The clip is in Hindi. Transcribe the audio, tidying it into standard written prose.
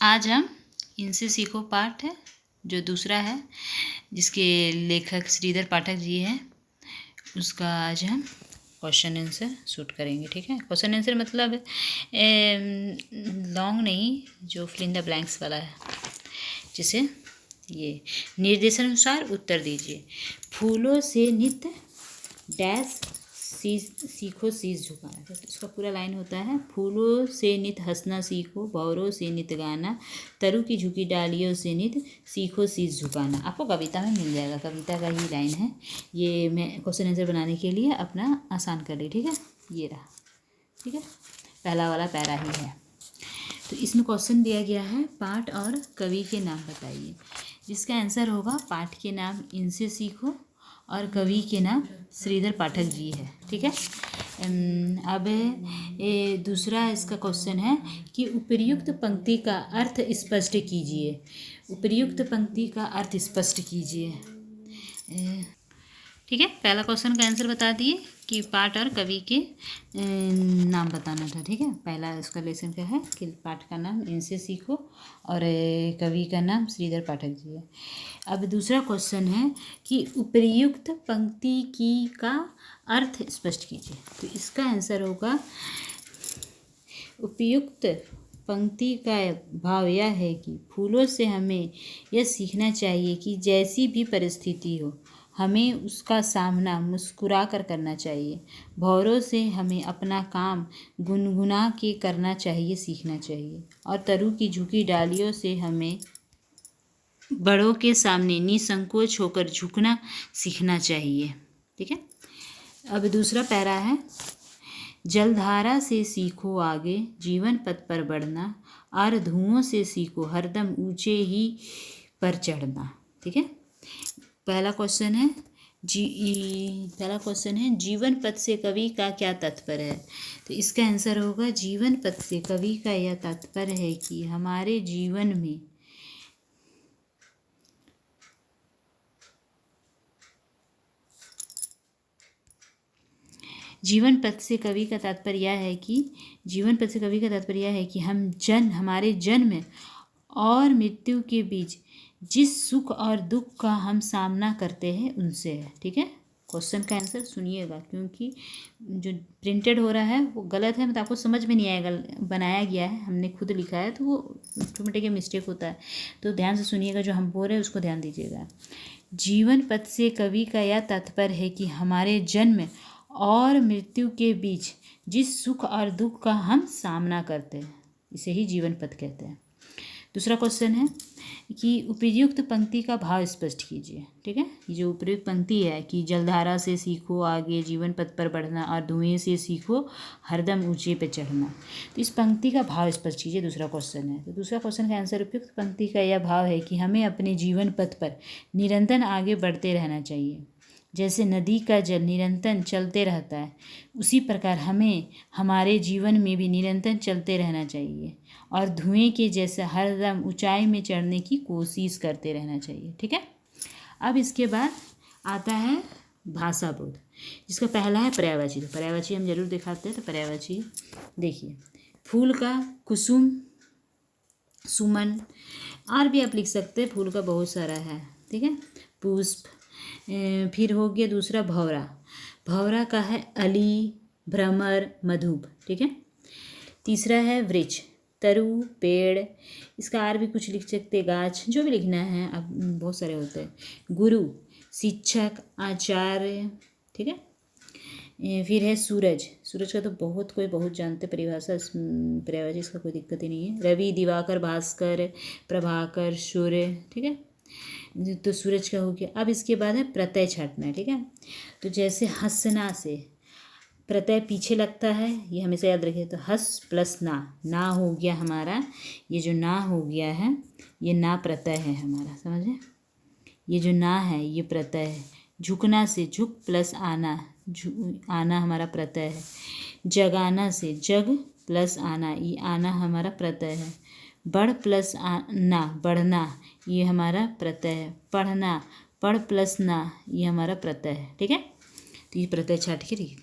आज हम इनसे सीखो पाठ है जो दूसरा है, जिसके लेखक श्रीधर पाठक जी हैं, उसका आज हम क्वेश्चन आंसर शूट करेंगे। ठीक है, क्वेश्चन आंसर मतलब लॉन्ग नहीं, जो फिल इन द ब्लैंक्स वाला है, जिसे ये निर्देशानुसार उत्तर दीजिए। फूलों से नित डैश सीखो शीश झुकाना। तो इसका पूरा लाइन होता है, फूलों से नित हंसना सीखो, भंवरों से नित गाना, तरु की झुकी डालियों से नित सीखो शीश झुकाना। आपको कविता में मिल जाएगा, कविता का ही लाइन है ये। मैं क्वेश्चन आंसर बनाने के लिए अपना आसान कर ली। ठीक है, ये रहा। ठीक है, पहला वाला पैरा ही है। तो इसमें क्वेश्चन दिया गया है, पाठ और कवि के नाम बताइए। जिसका आंसर होगा, पाठ के नाम इनसे सीखो और कवि के नाम श्रीधर पाठक जी है। ठीक है, अब दूसरा इसका क्वेश्चन है कि उपर्युक्त पंक्ति का अर्थ स्पष्ट कीजिए। उपर्युक्त पंक्ति का अर्थ स्पष्ट कीजिए। ठीक है, पहला क्वेश्चन का आंसर बता दिए कि पाठ और कवि के नाम बताना था। ठीक है, पहला इसका लेसन क्या है कि पाठ का नाम इनसे सीखो और कवि का नाम श्रीधर पाठक जी है। अब दूसरा क्वेश्चन है कि उपर्युक्त पंक्ति की का अर्थ स्पष्ट कीजिए। तो इसका आंसर होगा, उपयुक्त पंक्ति का भाव यह है कि फूलों से हमें यह सीखना चाहिए कि जैसी भी परिस्थिति हो, हमें उसका सामना मुस्कुरा कर करना चाहिए। भंवरों से हमें अपना काम गुनगुना के करना चाहिए, सीखना चाहिए। और तरु की झुकी डालियों से हमें बड़ों के सामने निसंकोच होकर झुकना सीखना चाहिए। ठीक है, अब दूसरा पैरा है, जलधारा से सीखो आगे जीवन पथ पर बढ़ना, और धुओं से सीखो हरदम ऊंचे ही पर चढ़ना। ठीक है, पहला क्वेश्चन है जीवन पथ से कवि का क्या तात्पर्य है। तो इसका आंसर होगा, जीवन पथ से कवि का यह तात्पर्य है कि हमारे जीवन में जीवन पथ से कवि का तात्पर्य यह है कि हमारे जन्म और मृत्यु के बीच जिस सुख और दुख का हम सामना करते हैं उनसे है। ठीक है, क्वेश्चन का आंसर सुनिएगा, क्योंकि जो प्रिंटेड हो रहा है वो गलत है, मतलब आपको समझ में नहीं आएगा। बनाया गया है, हमने खुद लिखा है, तो वो ऑटोमेटिक मिस्टेक होता है। तो ध्यान से सुनिएगा, जो हम बोल रहे हैं उसको ध्यान दीजिएगा। जीवन पथ से कवि का यह तात्पर्य है कि हमारे जन्म और मृत्यु के बीच जिस सुख और दुख का हम सामना करते हैं, इसे ही जीवन पथ कहते हैं। दूसरा क्वेश्चन है कि उपयुक्त पंक्ति का भाव स्पष्ट कीजिए। ठीक है, ये जो उपयुक्त पंक्ति है कि जलधारा से सीखो आगे जीवन पथ पर बढ़ना, और धुएं से सीखो हरदम ऊंचे पे चढ़ना। तो इस पंक्ति का भाव स्पष्ट कीजिए, दूसरा क्वेश्चन है। तो दूसरा क्वेश्चन का आंसर, उपयुक्त पंक्ति का यह भाव है कि हमें अपने जीवन पथ पर निरंतर आगे बढ़ते रहना चाहिए। जैसे नदी का जल निरंतर चलते रहता है, उसी प्रकार हमें हमारे जीवन में भी निरंतर चलते रहना चाहिए, और धुएं के जैसे हरदम ऊंचाई में चढ़ने की कोशिश करते रहना चाहिए। ठीक है, अब इसके बाद आता है भाषा बोध, जिसका पहला है पर्यायवाची। तो पर्यायवाची हम जरूर दिखाते हैं। तो पर्यायवाची देखिए, फूल का कुसुम, सुमन, और भी आप लिख सकते हैं, फूल का बहुत सारा है। ठीक है, पुष्प, फिर हो गया दूसरा भंवरा। भंवरा का है अली, भ्रमर, मधुप। ठीक है, तीसरा है वृक्ष, तरु, पेड़, इसका और भी कुछ लिख सकते, गाछ, जो भी लिखना है। अब बहुत सारे होते हैं। गुरु, शिक्षक, आचार्य। ठीक है, फिर है सूरज। सूरज का तो बहुत जानते परिभाषा, पर्यायवाची, इसका कोई दिक्कत ही नहीं है। रवि, दिवाकर, भास्कर, प्रभाकर, सूर्य। ठीक है, तो सूरज का हो गया। अब इसके बाद है प्रत्यय छाटना। ठीक है, तो जैसे हंसना से प्रत्यय पीछे लगता है, ये हमेशा याद रखिए। तो हस प्लस ना हो गया हमारा, ये जो ना हो गया है ये ना प्रत्यय है हमारा, समझे। ये जो ना है ये प्रत्यय है। झुकना से झुक प्लस आना, आना हमारा प्रत्यय है। जगाना से जग प्लस आना, ये आना हमारा प्रत्यय है। बढ़ प्लस ना, बढ़ना, ये हमारा प्रत्यय है। पढ़ना, पढ़ प्लस ना, ये हमारा प्रत्यय है। ठीक है, तो ये प्रत्यय छाट के लिख